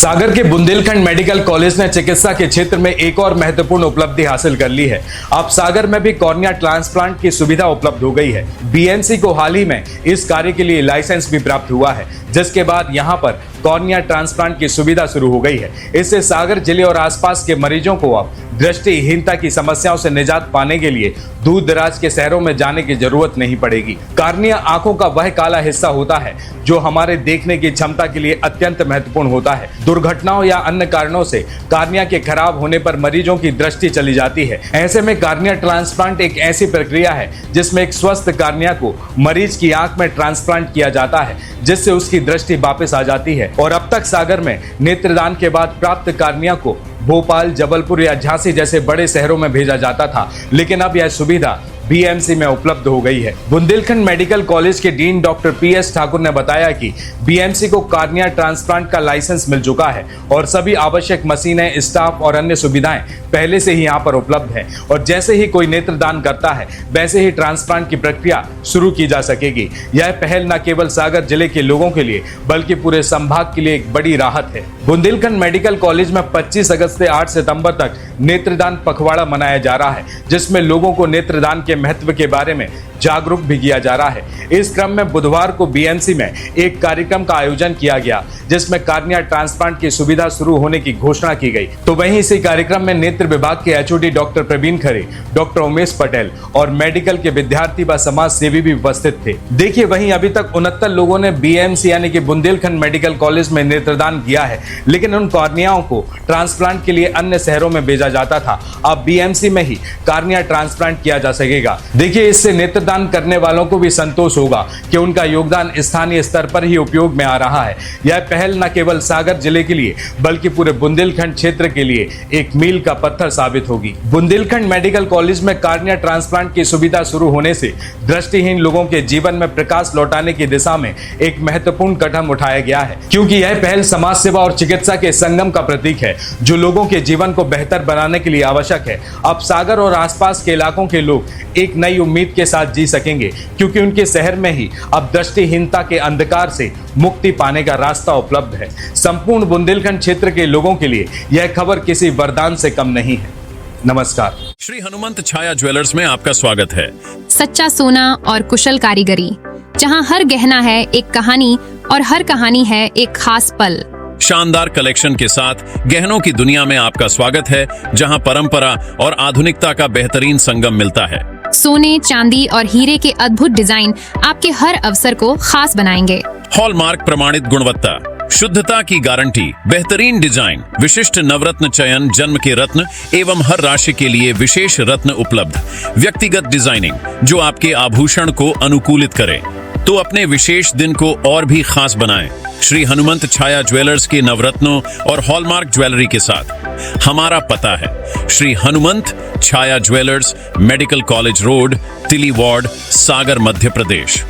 सागर के Bundelkhand medical college ने चिकित्सा के क्षेत्र में एक और महत्वपूर्ण उपलब्धि हासिल कर ली है। अब सागर में भी कॉर्निया ट्रांसप्लांट की सुविधा उपलब्ध हो गई है। बीएमसी को हाल ही में इस कार्य के लिए लाइसेंस भी प्राप्त हुआ है, जिसके बाद यहां पर कॉर्निया ट्रांसप्लांट की सुविधा शुरू हो गई है। इससे सागर जिले और आसपास के मरीजों को अब दृष्टिहीनता की समस्याओं से निजात पाने के लिए दूर दराज के शहरों में जाने की जरूरत नहीं पड़ेगी। कॉर्निया आंखों का वह काला हिस्सा होता है जो हमारे देखने की क्षमता के लिए अत्यंत महत्वपूर्ण होता है। दुर्घटनाओं या अन्य कारणों से कॉर्निया के खराब होने पर मरीजों की दृष्टि चली जाती है। ऐसे में कॉर्निया ट्रांसप्लांट एक ऐसी प्रक्रिया है जिसमें एक स्वस्थ कॉर्निया को मरीज की आंख में ट्रांसप्लांट किया जाता है, जिससे उसकी दृष्टि वापस आ जाती है। और अब तक सागर में नेत्रदान के बाद प्राप्त कॉर्निया को भोपाल, जबलपुर या झांसी जैसे बड़े शहरों में भेजा जाता था, लेकिन अब यह सुविधा बीएमसी में उपलब्ध हो गई है। बुंदेलखंड मेडिकल कॉलेज के डीन डॉक्टर पीएस ठाकुर ने बताया कि बीएमसी को कॉर्निया ट्रांसप्लांट का लाइसेंस मिल चुका है और सभी आवश्यक मशीनें, स्टाफ और अन्य सुविधाएं पहले से ही यहां पर उपलब्ध है। और जैसे ही कोई नेत्रदान करता है, वैसे ही ट्रांसप्लांट की प्रक्रिया शुरू की जा सकेगी। यह पहल न केवल सागर जिले के लोगों के लिए बल्कि पूरे संभाग के लिए एक बड़ी राहत है। बुंदेलखंड मेडिकल कॉलेज में 25 अगस्त से 8 सितंबर तक नेत्रदान पखवाड़ा मनाया जा रहा है, जिसमें लोगों को नेत्रदान के महत्व के बारे में जागरूक भी किया जा रहा है। इस क्रम में बुधवार को बीएमसी में एक कार्यक्रम का आयोजन किया गया, जिसमें कॉर्निया ट्रांसप्लांट की सुविधा शुरू होने की घोषणा की गई। तो वहीं इसी कार्यक्रम में नेत्र विभाग के एचओडी डॉक्टर प्रवीण खरे, डॉक्टर उमेश पटेल और मेडिकल के विद्यार्थी व समाज सेवी भी उपस्थित थे। देखिए, वहीं अभी तक 69 लोगों ने बीएमसी यानी कि बुंदेलखंड मेडिकल कॉलेज में नेत्रदान किया है, लेकिन उन कॉर्नियाओं को ट्रांसप्लांट के लिए अन्य शहरों में भेजा जाता था। अब बीएमसी में ही कॉर्निया ट्रांसप्लांट किया जा सकेगा। देखिए, इससे नेत्रदान करने वालों को भी संतोष होगा कि उनका योगदान स्थानीय स्तर पर ही उपयोग में आ रहा है। यह पहल न केवल सागर जिले के लिए बल्कि पूरे बुंदेलखंड क्षेत्र के लिए एक मील का पत्थर साबित होगी। बुंदेलखंड मेडिकल कॉलेज में कॉर्निया ट्रांसप्लांट की सुविधा शुरू होने से दृष्टिहीन लोगों के जीवन में प्रकाश लौटाने की दिशा में एक महत्वपूर्ण कदम उठाया गया है, क्योंकि यह पहल समाज सेवा और चिकित्सा के संगम का प्रतीक है जो लोगों के जीवन को बेहतर बनाने के लिए आवश्यक है। अब सागर और आसपास के इलाकों के लोग एक नई उम्मीद के साथ जी सकेंगे, क्योंकि उनके शहर में ही अब दृष्टिहीनता के अंधकार से मुक्ति पाने का रास्ता उपलब्ध है। संपूर्ण बुंदेलखंड क्षेत्र के लोगों के लिए यह खबर किसी वरदान से कम नहीं है। नमस्कार। श्री हनुमंत छाया ज्वेलर्स में आपका स्वागत है। सच्चा सोना और कुशल कारीगरी, जहां हर गहना है एक कहानी और हर कहानी है एक खास पल। शानदार कलेक्शन के साथ गहनों की दुनिया में आपका स्वागत है, जहां परंपरा और आधुनिकता का बेहतरीन संगम मिलता है। सोने, चांदी और हीरे के अद्भुत डिजाइन आपके हर अवसर को खास बनाएंगे। हॉलमार्क प्रमाणित गुणवत्ता, शुद्धता की गारंटी, बेहतरीन डिजाइन, विशिष्ट नवरत्न चयन, जन्म के रत्न एवं हर राशि के लिए विशेष रत्न उपलब्ध। व्यक्तिगत डिजाइनिंग जो आपके आभूषण को अनुकूलित करे तो अपने विशेष दिन को और भी खास बनाएं। श्री हनुमंत छाया ज्वेलर्स के नवरत्नों और हॉलमार्क ज्वेलरी के साथ हमारा पता है श्री हनुमंत छाया ज्वेलर्स, मेडिकल कॉलेज रोड, तिली वार्ड, सागर, मध्य प्रदेश।